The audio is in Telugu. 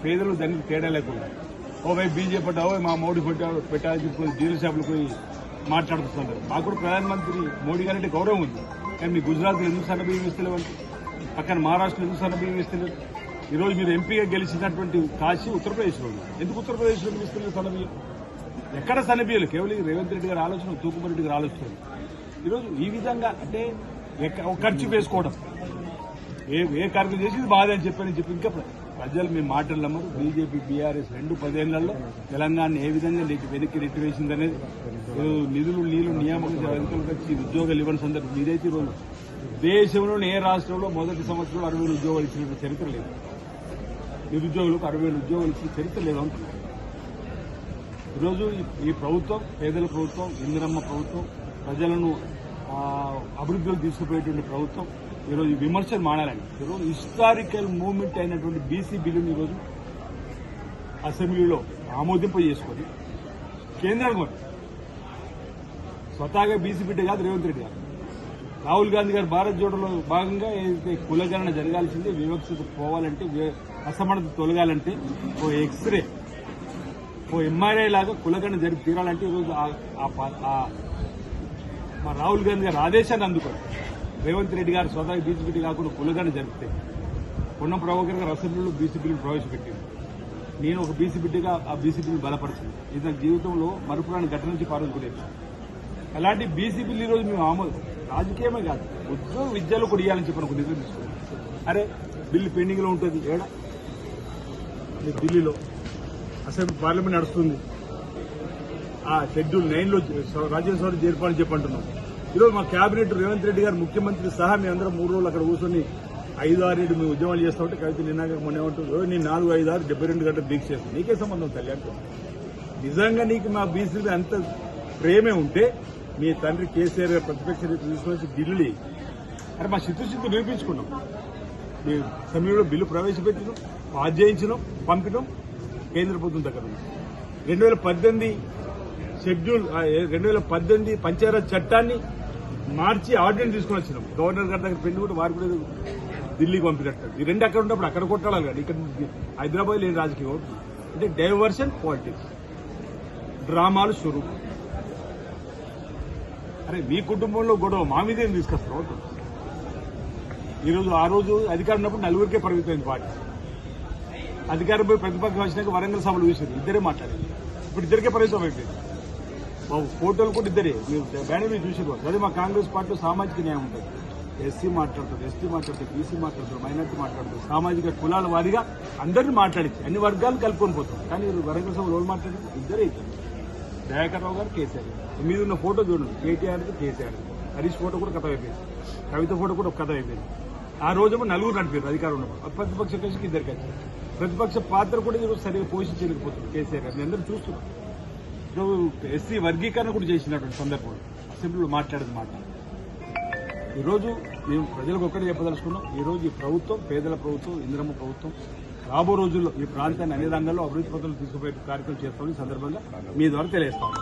పేదలు దానికి తేడా లేకుండా ఓవైపు బీజేపీ పట్టావో మా మోడీ పెట్టాలని చెప్పి డీలర్ షాపులు పోయి మాట్లాడుతున్నారు. మాకు కూడా ప్రధానమంత్రి మోడీ గారంటే గౌరవం ఉంది, కానీ మీ గుజరాత్లో ఎందుకు సన్నబియ్యం ఇస్తలేవంటే, పక్కన మహారాష్ట్రలో ఎందుకు సన్నబియ్యం ఇస్తలేదు? ఈరోజు మీరు ఎంపీగా గెలిచినటువంటి కాశీ ఉత్తరప్రదేశ్లో ఉంది, ఎందుకు ఉత్తరప్రదేశ్లో ఇస్తలేదు సన్నబియ్యం? ఎక్కడ సన్నబియ్యాలు? కేవలం రేవంత్ రెడ్డి గారి ఆలోచన, తూకుమరెడ్డి రెడ్డి గారి ఆలోచన. ఈరోజు ఈ విధంగా అంటే ఖర్చు వేసుకోవడం, ఏ కార్యక్రమం చేసి బాధ అని చెప్పి ఇంకా ప్రజలు మీ మాటలు నమ్మరు. బీజేపీ బీఆర్ఎస్ 2 తెలంగాణ ఏ విధంగా వెనక్కి నెట్టివేసిందనేది నిధులు నీళ్లు నియామక వచ్చి ఉద్యోగాలు ఇవ్వని సందర్భం ఇదైతే ఈరోజు దేశంలోని ఏ రాష్ట్రంలో మొదటి సంవత్సరంలో 60,000 ఉద్యోగాలు ఇచ్చిన చరిత్ర లేదు. నిరుద్యోగులకు 60,000 ఉద్యోగాలు ఇచ్చిన చరిత్ర లేదు అంటున్నారు. ఈరోజు ఈ ప్రభుత్వం పేదల ప్రభుత్వం, ఇందిరమ్మ ప్రభుత్వం, ప్రజలను అభివృద్ధిలో తీసుకుపోయేటువంటి ప్రభుత్వం. ఈరోజు విమర్శలు మానాలని ఈరోజు హిస్టారికల్ మూవ్మెంట్ అయినటువంటి బీసీ బిల్లును ఈరోజు అసెంబ్లీలో ఆమోదింప చేసుకొని కేంద్రానికి స్వతహాగా బీసీ బిడ్డ కాదు రేవంత్ రెడ్డి గారు, రాహుల్ గాంధీ గారు భారత్ జోడోలో భాగంగా ఏదైతే కులగణన జరగాల్సిందే, వివక్షత పోవాలంటే, అసమానత తొలగాలంటే ఓ ఎక్స్రే ఓ ఎంఆర్ఐ లాగా కులగణన జరిపి తీరాలంటే ఈరోజు మా రాహుల్ గాంధీ గారు ఆదేశాన్ని అందుకోండి. రేవంత్ రెడ్డి గారు స్వతహా బీసీ బిడ్డ కాకుండా కులగణన జరిపితే పొన్నం ప్రభాకర్ గారు అసెంబ్లీలో బీసీ బిల్లును ప్రవేశపెట్టింది. నేను ఒక బీసీ బిడ్డగా ఆ బీసీ బిల్లు బలపరిచింది. ఇది నా జీవితంలో మరుపురాని ఘటన నుంచి పాల్గొనేది. అలాంటి బీసీ బిల్లు ఈరోజు మేము ఆమోదం రాజకీయమే కాదు, ఉద్యోగ విద్యలో కూడా ఇవ్వాలని చెప్పి ఒక నిర్ణయం తీసుకున్నాం. అరే బిల్లు పెండింగ్ లో ఉంటుంది ఏడా ఢిల్లీలో అసెంబ్లీ పార్లమెంట్ నడుస్తుంది, ఆ షెడ్యూల్ 9లో రాజ్యసభ చేర్పాలని చెప్పి అంటున్నాం. ఈరోజు మా కేబినెట్ రేవంత్ రెడ్డి గారు ముఖ్యమంత్రి సహా మీ అందరం 3 రోజులు అక్కడ కూర్చొని 5-6 మేము ఉద్యమాలు చేస్తా ఉంటే కవిత నిన్నాక మొన్న ఏమంటుంది, నేను 4-5-6 72 గంటలు దీక్ష చేస్తాను. నీకే సంబంధం తల్లి అంటూ. నిజంగా నీకు మా బీసీ అంత ప్రేమే ఉంటే మీ తండ్రి కేసీఆర్ గారు ప్రతిపక్ష నేత తీసుకొచ్చి ఢిల్లీ అరే మా చిత్తశుద్ధి నిరూపించుకున్నాం. మీ సమయంలో బిల్లు ప్రవేశపెట్టినాం, పాస్ చేయించినాం, పంపినాం కేంద్ర ప్రభుత్వం దగ్గర. 2018 షెడ్యూల్ 2018 పంచాయతీరాజ్ చట్టాన్ని మార్చి ఆర్డినెన్స్ తీసుకుని వచ్చినాం. గవర్నర్ గారి దగ్గర పెళ్లి కూడా వారు కూడా ఢిల్లీకి పంపినట్టు. ఈ 2 అక్కడ ఉన్నప్పుడు అక్కడ కొట్టాలి కానీ ఇక్కడ హైదరాబాద్ లేని రాజకీయం అంటే డైవర్షన్ పాలిటిక్స్, డ్రామాలు స్వరూపం. అరే మీ కుటుంబంలో గొడవ మా మీదేం తీసుకొస్తారు? ఈరోజు ఆ రోజు అధికారం ఉన్నప్పుడు 4 పరిమితమైన పార్టీ అధికారం పోయి ప్రతిపక్షం వచ్చినాక వరంగల్ సభలు చూసారు, ఇద్దరే మాట్లాడారు. ఇప్పుడు ఇద్దరికే పరిమితం అయిపోయింది. ఫోటోలు కూడా ఇద్దరే మీరు బ్యానర్ చూసారు. అదే మా కాంగ్రెస్ పార్టీలో సామాజిక న్యాయం ఉంటుంది. ఎస్సీ మాట్లాడుతారు, ఎస్టీ మాట్లాడుతారు, బీసీ మాట్లాడుతారు, మైనార్టీ మాట్లాడుతారు, సామాజిక కులాల వారిగా అందరినీ మాట్లాడించి అన్ని వర్గాలు కలుపుకొని పోతాం. కానీ వరంగల్ సభలో ఎవరు మాట్లాడారు? ఇద్దరే ఇద్దరు, దయాకర్ రావు గారు, కేసీఆర్ గారు. మీద ఉన్న ఫోటో చూడండి, కేటీఆర్కి కేసీఆర్, హరీష్ ఫోటో కూడా కథ అయిపోయింది, కవిత ఫోటో కూడా ఒక కథ అయిపోయింది. ఆ రోజేమో 4 నడిపారు అధికారం ఉన్నప్పుడు, ప్రతిపక్ష కక్షకి ఇద్దరికి వచ్చారు. ప్రతిపక్ష పాత్ర కూడా ఈరోజు సరిగ్గా పోషించలేకపోతుంది కేసీఆర్ గారు. అందరూ చూస్తున్నారు. ఎస్సీ వర్గీకరణ కూడా చేసినటువంటి సందర్భంలో అసెంబ్లీలో మాట్లాడేది మాట. ఈరోజు మేము ప్రజలకు ఒక్కటే చెప్పదలుచుకున్నాం. ఈరోజు ఈ ప్రభుత్వం పేదల ప్రభుత్వం, ఇందిరమ్మ ప్రభుత్వం రాబో రోజుల్లో ఈ ప్రాంతాన్ని అన్ని రంగాల్లో అభివృద్ధి పథకాలు తీసుకుపోయే కార్యక్రమం చేస్తామని సందర్భంగా మీ ద్వారా తెలియజేస్తాం.